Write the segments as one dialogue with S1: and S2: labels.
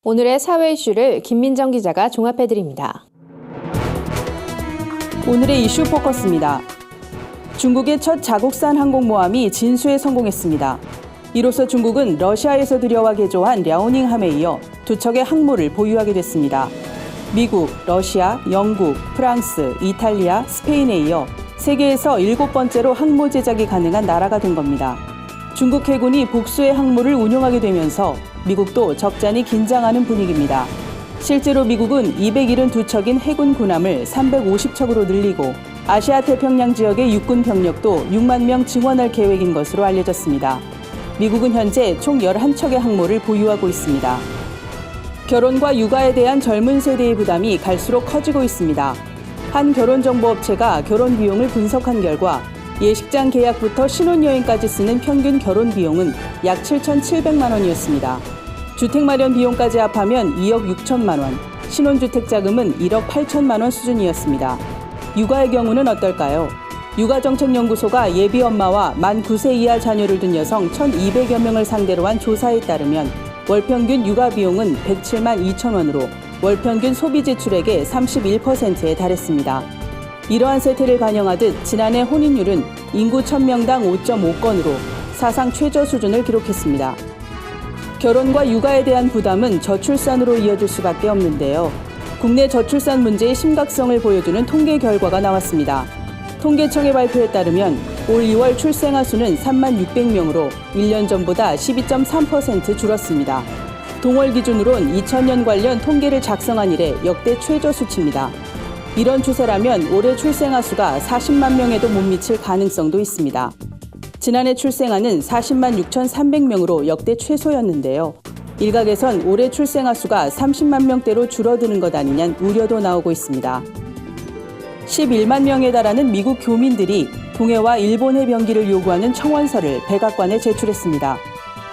S1: 오늘의 사회 이슈를 김민정 기자가 종합해드립니다.
S2: 오늘의 이슈 포커스입니다. 중국의 첫 자국산 항공모함이 진수에 성공했습니다. 이로써 중국은 러시아에서 들여와 개조한 랴오닝함에 이어 두 척의 항모를 보유하게 됐습니다. 미국, 러시아, 영국, 프랑스, 이탈리아, 스페인에 이어 세계에서 7번째로 항모 제작이 가능한 나라가 된 겁니다. 중국 해군이 복수의 항모를 운용하게 되면서 미국도 적잖이 긴장하는 분위기입니다. 실제로 미국은 272척인 해군 군함을 350척으로 늘리고 아시아 태평양 지역의 육군 병력도 6만 명 증원할 계획인 것으로 알려졌습니다. 미국은 현재 총 11척의 항모를 보유하고 있습니다. 결혼과 육아에 대한 젊은 세대의 부담이 갈수록 커지고 있습니다. 한 결혼정보업체가 결혼 비용을 분석한 결과 예식장 계약부터 신혼여행까지 쓰는 평균 결혼 비용은 약 7,700만 원이었습니다. 주택 마련 비용까지 합하면 2억 6천만 원, 신혼주택 자금은 1억 8천만 원 수준이었습니다. 육아의 경우는 어떨까요? 육아정책연구소가 예비 엄마와 만 9세 이하 자녀를 둔 여성 1,200여 명을 상대로 한 조사에 따르면 월 평균 육아 비용은 107만 2천 원으로 월 평균 소비 지출액의 31%에 달했습니다. 이러한 세태를 반영하듯 지난해 혼인율은 인구 1,000명당 5.5건으로 사상 최저 수준을 기록했습니다. 결혼과 육아에 대한 부담은 저출산으로 이어질 수밖에 없는데요. 국내 저출산 문제의 심각성을 보여주는 통계 결과가 나왔습니다. 통계청의 발표에 따르면 올 2월 출생아 수는 3만 600명으로 1년 전보다 12.3% 줄었습니다. 동월 기준으론 2000년 관련 통계를 작성한 이래 역대 최저 수치입니다. 이런 추세라면 올해 출생아 수가 40만 명에도 못 미칠 가능성도 있습니다. 지난해 출생아는 40만 6,300명으로 역대 최소였는데요. 일각에선 올해 출생아 수가 30만 명대로 줄어드는 것 아니냐는 우려도 나오고 있습니다. 11만 명에 달하는 미국 교민들이 동해와 일본 해병기를 요구하는 청원서를 백악관에 제출했습니다.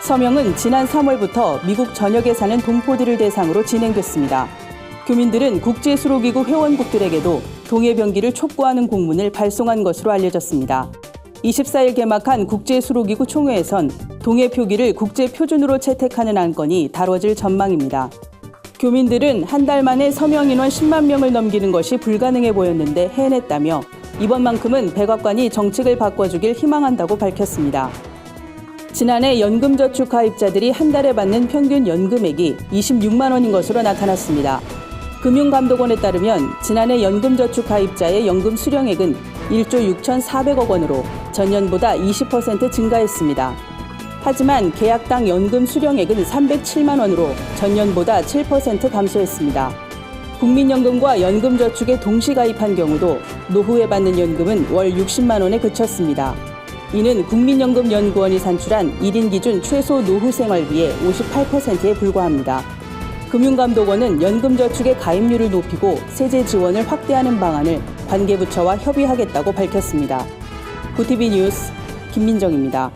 S2: 서명은 지난 3월부터 미국 전역에 사는 동포들을 대상으로 진행됐습니다. 교민들은 국제수로기구 회원국들에게도 동해병기를 촉구하는 공문을 발송한 것으로 알려졌습니다. 24일 개막한 국제수로기구 총회에선 동해표기를 국제표준으로 채택하는 안건이 다뤄질 전망입니다. 교민들은 한 달 만에 서명 인원 10만 명을 넘기는 것이 불가능해 보였는데 해냈다며 이번만큼은 백악관이 정책을 바꿔주길 희망한다고 밝혔습니다. 지난해 연금저축 가입자들이 한 달에 받는 평균 연금액이 26만 원인 것으로 나타났습니다. 금융감독원에 따르면 지난해 연금저축 가입자의 연금 수령액은 1조 6,400억 원으로 전년보다 20% 증가했습니다. 하지만 계약당 연금 수령액은 307만 원으로 전년보다 7% 감소했습니다. 국민연금과 연금저축에 동시 가입한 경우도 노후에 받는 연금은 월 60만 원에 그쳤습니다. 이는 국민연금연구원이 산출한 1인 기준 최소 노후 생활비의 58%에 불과합니다. 금융감독원은 연금저축의 가입률을 높이고 세제 지원을 확대하는 방안을 관계부처와 협의하겠다고 밝혔습니다. 고티비 뉴스 김민정입니다.